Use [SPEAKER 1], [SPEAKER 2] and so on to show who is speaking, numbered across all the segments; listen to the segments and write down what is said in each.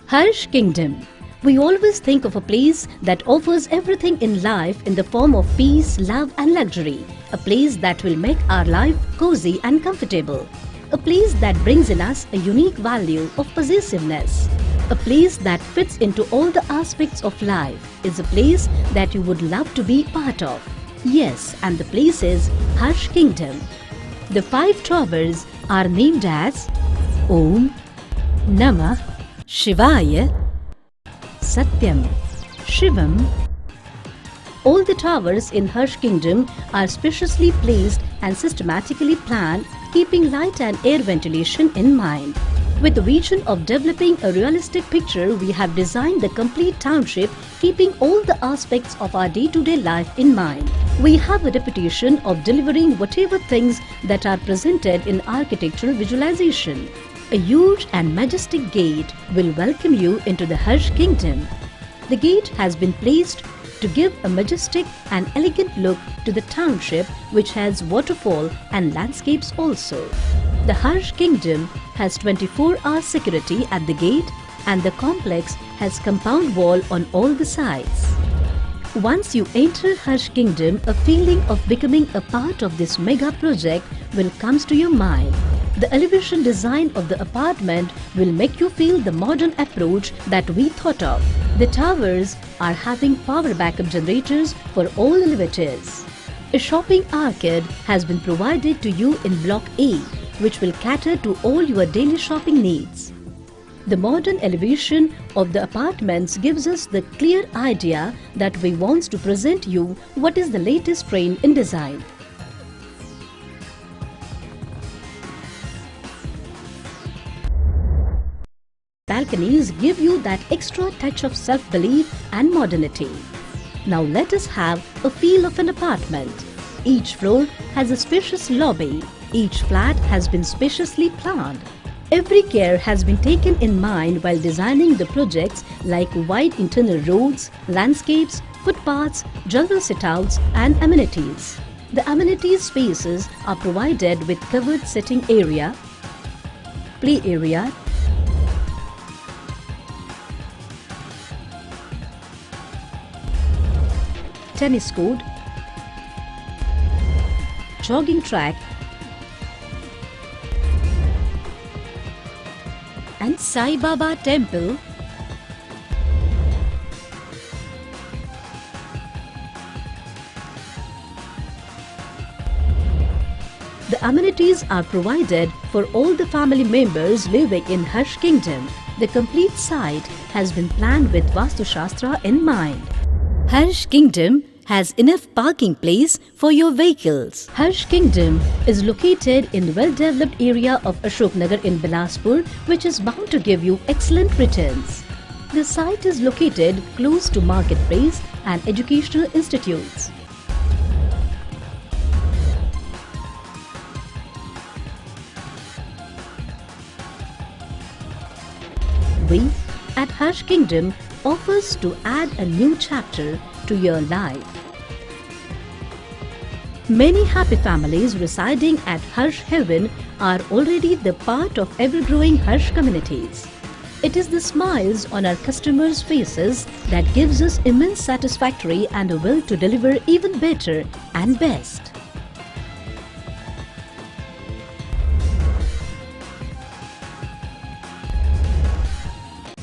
[SPEAKER 1] Harsh Kingdom. We always think of a place that offers everything in life in the form of peace, love and luxury. A place that will make our life cozy and comfortable. A place that brings in us a unique value of possessiveness. A place that fits into all the aspects of life is a place that you would love to be part of. Yes, and the place is Harsh Kingdom. The 5 towers are named as Om Namah Shivaya, Satyam, Shivam. All the towers in Harsh Kingdom are spaciously placed and systematically planned, keeping light and air ventilation in mind. With the vision of developing a realistic picture, we have designed the complete township, keeping all the aspects of our day-to-day life in mind. We have a reputation of delivering whatever things that are presented in architectural visualization. A huge and majestic gate will welcome you into the Harsh Kingdom. The gate has been placed to give a majestic and elegant look to the township, which has waterfall and landscapes also. The Harsh Kingdom has 24-hour security at the gate, and the complex has compound wall on all the sides. Once you enter Harsh Kingdom, a feeling of becoming a part of this mega project will come to your mind. The elevation design of the apartment will make you feel the modern approach that we thought of. The towers are having power backup generators for all elevators. A shopping arcade has been provided to you in Block A, which will cater to all your daily shopping needs. The modern elevation of the apartments gives us the clear idea that we want to present you what is the latest trend in design. Balconies give you that extra touch of self-belief and modernity. Now let us have a feel of an apartment. Each floor has a spacious lobby. Each flat has been spaciously planned. Every care has been taken in mind while designing the projects, like wide internal roads, landscapes, footpaths, general sit-outs and amenities. The amenities spaces are provided with covered sitting area, play area, tennis court, jogging track and Sai Baba temple. The amenities are provided for all the family members living in Harsh Kingdom. The complete site has been planned with Vastu Shastra in mind. Harsh Kingdom has enough parking place for your vehicles. Harsh Kingdom is located in the well-developed area of Ashoknagar in Bilaspur, which is bound to give you excellent returns. The site is located close to marketplace and educational institutes. We at Harsh Kingdom offers to add a new chapter to your life. Many happy families residing at Harsh Heaven are already the part of ever-growing Harsh communities. It is the smiles on our customers' faces that gives us immense satisfaction and a will to deliver even better and best.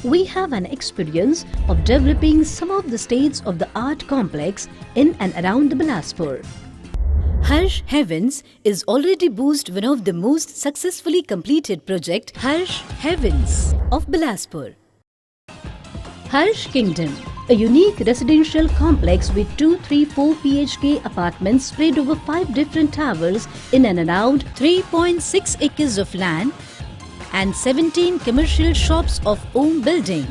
[SPEAKER 1] We have an experience of developing some of the state-of-the-art complex in and around the Bilaspur. Harsh Heavens is already boasted one of the most successfully completed project, Harsh Heavens of Bilaspur. Harsh Kingdom, a unique residential complex with 2, 3, 4 PHK apartments spread over 5 different towers in and around 3.6 acres of land and 17 commercial shops of Om building.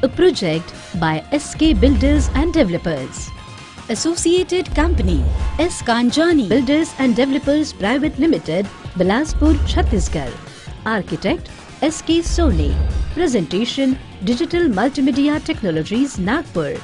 [SPEAKER 1] A project by SK Builders and Developers. Associated Company S. Kanjani Builders and Developers Private Limited, Bilaspur, Chhattisgarh. Architect SK Soni. Presentation Digital Multimedia Technologies, Nagpur.